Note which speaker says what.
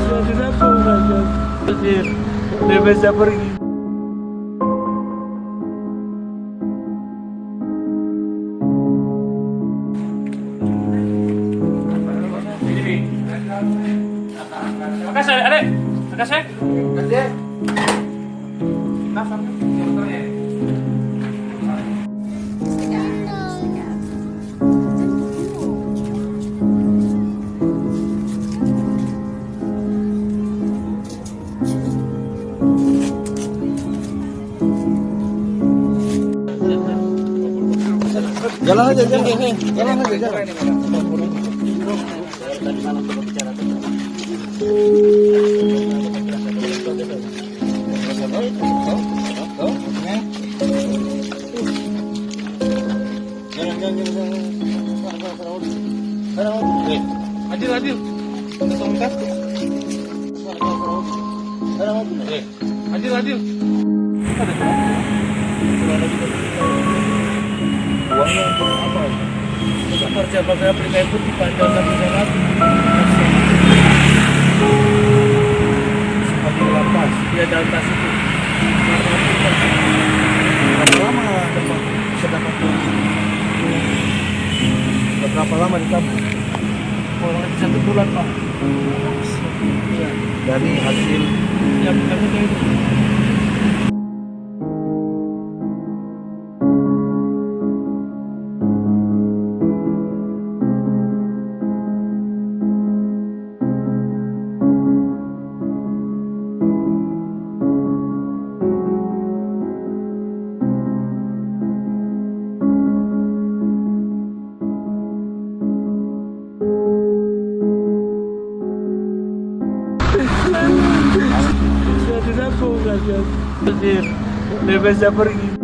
Speaker 1: Suatu dapur saja. Dia bisa pergi.
Speaker 2: Makasih adek. Makasih.
Speaker 1: Adek. Jalan aja, jalan. Adil. Adil. Uangnya untuk apa? Untuk kerja pakai aplikasi putih panjang satu jalan. Sebagai lapas, dia dalam tas itu. Berapa lama dapat uang? Berapa lama ditabung?
Speaker 2: Kalau 1 bulan Pak.
Speaker 1: Iya. Dari hasil
Speaker 2: Ya bukan itu.
Speaker 1: suatu dapur saja. Dia bisa pergi.